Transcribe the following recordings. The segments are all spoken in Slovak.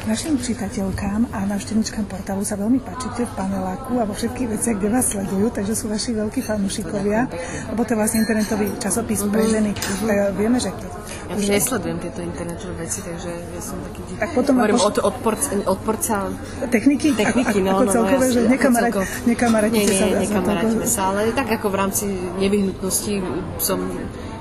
Našim čitateľkám a návštevníčkam portálu sa veľmi páčite v paneláku a vo všetkých veciach, kde vás sledujú, takže sú vaši veľkí fanúšikovia, lebo to je vlastne internetový časopis pre ženy. Vieme, že ja už nesledujem tieto internetové veci, takže ja som taký... Tak potom hovorím odporca techniky, ako celkové, že nekamaráťte sa. Nekamaráťme sa, ale tak ako v rámci nevyhnutnosti som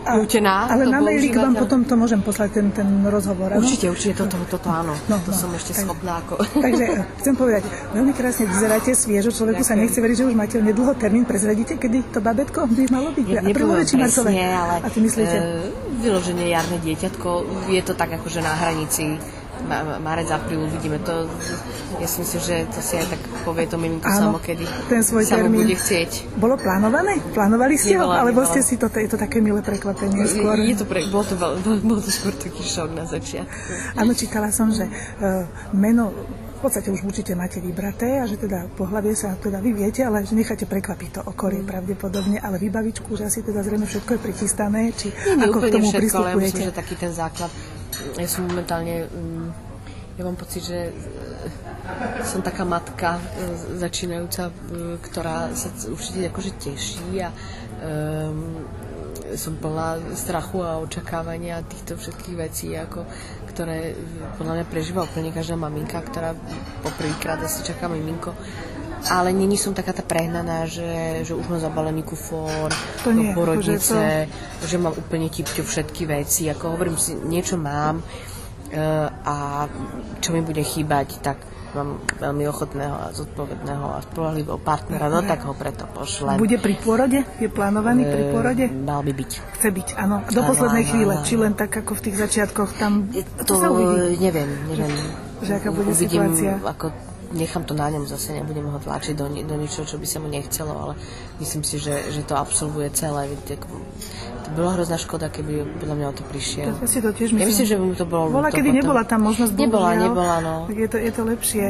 nútená. Ale na mailík vám potom to môžem poslať ten rozhovor. Určite, toto áno. To som ešte schopná. Takže chcem povedať, veľmi krásne vyzeráte, sviežo, človeku sa nechce veriť, že už máte nedlho termín. Prezradíte, kedy to babetko by malo byť? Nepoviem presne, ale a ty myslíte? Vyloženie jarné dieťatko, je to tak akože na hranici marec, apríl, uvidíme to. Ja si myslím, že to si aj tak povie to miminko samo, kedy ten svoj sa mu termín bude chcieť. Bolo plánované? Plánovali ste ho? Alebo ste si to, je to také milé prekvapenie skôr? Bolo to skôr taký šok na začiatku. Áno, čítala som, že meno v podstate už určite máte vybraté a že teda pohlavie sa teda vy viete, ale že necháte prekvapiť to okolie pravdepodobne, ale vybavičku, že asi teda zrejme všetko je prichystané, či ako k tomu pristupujete? Ale ja myslím, že taký ten základ. Ja som momentálne, ja mám pocit, že som taká matka začínajúca, ktorá sa určite akože teší a som plná strachu a očakávania týchto všetkých vecí, ktoré podľa mňa prežíva úplne každá maminka, ktorá poprvýkrát asi čaká miminko. Ale není som taká tá prehnaná, že už mám zabalený kufor do porodnice, že mám úplne tipťu všetky veci. Ako hovorím si, niečo mám a čo mi bude chýbať, tak mám veľmi ochotného a zodpovedného a spoľahlivého partnera, no tak ho preto pošlem. Bude pri pôrode? Je plánovaný pri pôrode? Mal by byť. Chce byť, áno. Do poslednej chvíle, či len tak ako v tých začiatkoch tam... To sa uvidí. Neviem. Že aká bude situácia? Nechám to na ňom, zase nebudem ho tlačiť do niečoho, čo by sa mu nechcelo, ale myslím si, že to absolvuje celé. To bola hrozná škoda, keby podľa mňa o to prišiel. Ja si to tiež myslím. Ja myslím, že by mu to bolo... Bola, kedy nebola tá možnosť, Nebola, no. Tak je to lepšie.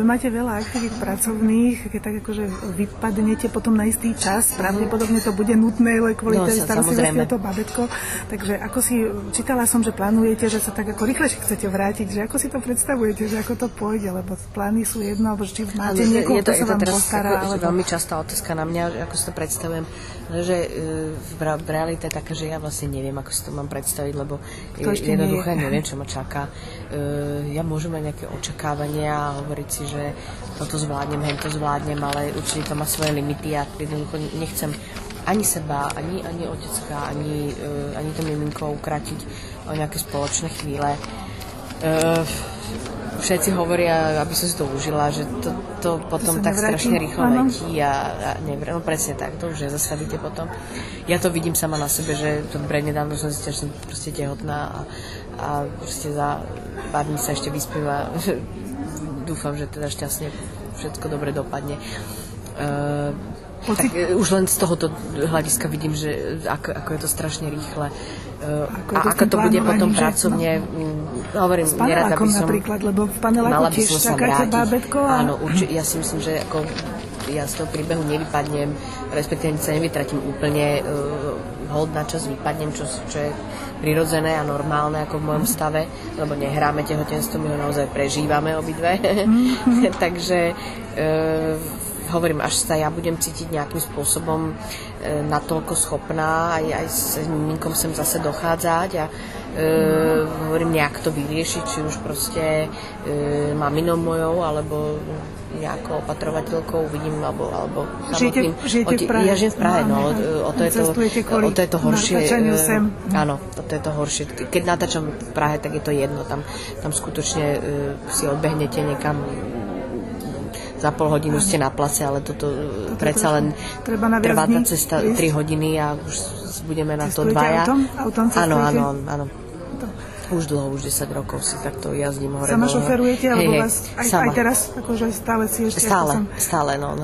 Máte veľa aktivít pracovných, keď tak akože vypadnete potom na istý čas, pravdepodobne to bude nutné, kvôli tej starostlivosti o to babetko. Takže ako si, čítala som, že plánujete, že sa tak ako rýchlejšie chcete vrátiť, že ako si to predstavujete, že ako to pôjde, lebo plány sú jedno, alebo či máte niekoho, kto sa vám postará. Je to veľmi častá otázka na mňa, ako si to predstavujem, že v realite je taká, že ja vlastne neviem, ako si to mám predstaviť, lebo jednoduché neviem, čo ma čaká. Ja môžem mať nejaké očakávania a hovoriť si, že toto zvládnem, hento zvládnem, ale určite to má svoje limity a jednoducho nechcem ani seba, ani otecka, ani to miminko ukratiť o nejaké spoločné chvíle. Všetci hovoria, aby som si to užila, že to potom tak strašne rýchlo letí a neviem, no presne tak, to už nezastavíte potom. Ja to vidím sama na sebe, že to prednedávno som zistila, že som proste tehotná a proste za pár dní sa ešte vyspím a dúfam, že teda šťastne všetko dobre dopadne. Tak už len z tohoto hľadiska vidím, že ako je to strašne rýchle. Ako to bude potom pracovne, hovorím, nerada by som... napríklad, lebo v paneláku tiež čakáte bábätko. Áno, určite, ja si myslím, že ja z toho príbehu nevypadnem, respektíve sa nevytratím úplne, hold na čas vypadnem, čo je prirodzené a normálne ako v mojom stave, lebo nehráme tehotenstvo, my ho naozaj prežívame obidve. Takže hovorím, až sa ja budem cítiť nejakým spôsobom natoľko schopná aj s miminkom sem zase dochádzať a hovorím, nejak to vyriešiť, či už proste maminou mojou, alebo nejakou opatrovateľkou, uvidím, alebo samotným. Žijete v Prahe? Ja žijem v Prahe, no. O to je to horšie. Áno, to je to horšie. Keď natáčam v Prahe, tak je to jedno. Tam skutočne si odbehnete niekam, za pol hodinu ste na place, ale toto predsa len trvá tá cesta 3 hodiny a už budeme na to dvaja. Autom cestujete? Áno. Už dlho, už 10 rokov si takto jazdím hore. Sama šoferujete, alebo vás aj teraz, akože stále si ešte... Stále, no.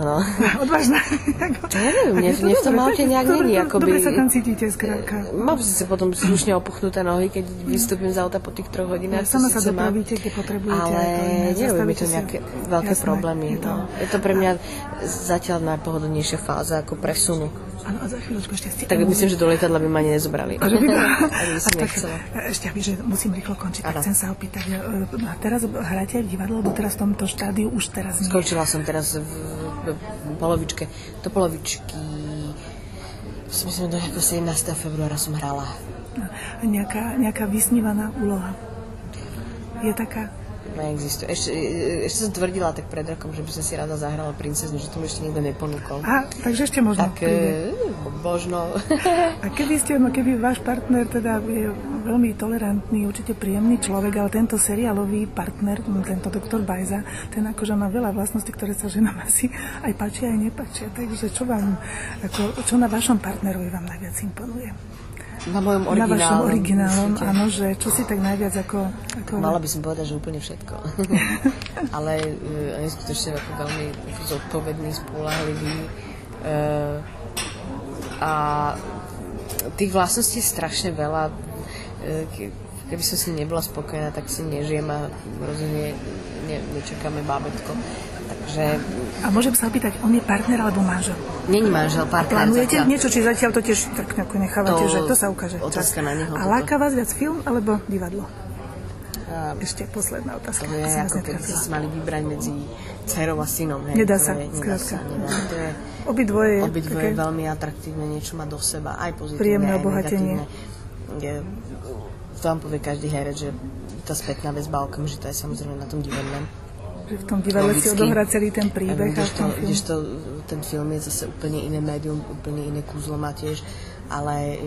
Odvážna. Ja neviem, mne v tom aute nejak není, akoby... Dobre sa tam cítite, skrátka. Mám si potom slušne opuchnuté nohy, keď vystúpim z auta po tých 3 hodinách. Sama sa dopravíte, keď potrebujete. Ale neviem, mi to nejaké veľké problémy. Je to pre mňa zatiaľ najpohodlnejšia fáza ako presunu. Áno, a za chvíľočku ešte Tak myslím, že do lietadla by ma ani nezobrali. Ešte, že musím rýchlo končiť, tak chcem sa opýtať. Teraz hráte aj v divadle, lebo teraz v tomto štádiu už teraz nie. Skončila som teraz v polovičke. Do polovičky, myslím, do 17. februára som hrala. Nejaká vysnívaná úloha je taká? Neexistuje. Ešte som tvrdila tak pred rokom, že by som si rada zahrala princeznu, že to mi ešte nikto neponúkol. Takže ešte možno. Tak možno. A keby váš partner teda je veľmi tolerantný, určite príjemný človek, ale tento seriálový partner, tento doktor Bajza, ten akože má veľa vlastností, ktoré sa ženám asi aj páčia, aj nepáčia. Takže čo na vašom partnerovi vám najviac imponuje? Na mojom originálnom. Na vašom originálnom, áno, že čo si tak najviac ako... Mala by som povedať, že úplne všetko. Ale neskutočne ako veľmi zodpovedný, spoľahlivý. A tých vlastností je strašne veľa. Keby som si nebola spokojná, tak si nežijem a rozhodne nečakáme bábätko. Takže... A môžem sa opýtať, on je partner alebo manžel? Není manžel, partner. A plánujete niečo, či zatiaľ to tiež tak nechávate, že to sa ukáže? Otázka na neho. A láka vás viac film alebo divadlo? Ešte posledná otázka. To je ako keby ste si mali vybrať medzi dcerou a synom. Nedá sa, skrátka. Obidvoje je veľmi atraktívne, niečo má do seba, aj pozitívne, príjemné aj obohatenie. To vám povie každý herec, že tá spätná väzba okamžitá je samozrejme na tom divadle. Že v tom divadle si odohrá celý ten príbeh. Kdežto ten film je zase úplne iné médium, úplne iné kúzlo má tiež, ale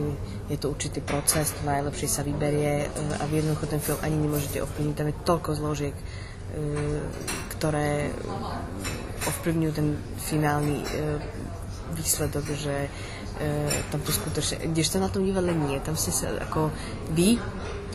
je to určitý proces, to najlepšie sa vyberie a jednoducho ten film ani nemôžete ovplyvniť. Tam je toľko zložiek, ktoré ovplyvňujú ten finálny výsledok, že tam to skutočne, kdežto na tom divadle nie, tam ste sa ako vy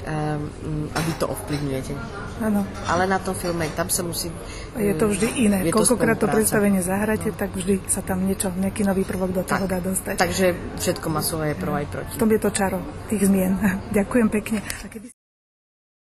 a vy to ovplyvňujete. Áno. Ale na tom filme, tam sa musí... Je to vždy iné. Koľkokrát to predstavenie zahráte, tak vždy sa tam nejaký nový prvok do toho dá dostať. Takže všetko má svoje pro aj proti. V tom je to čaro tých zmien. Ďakujem pekne.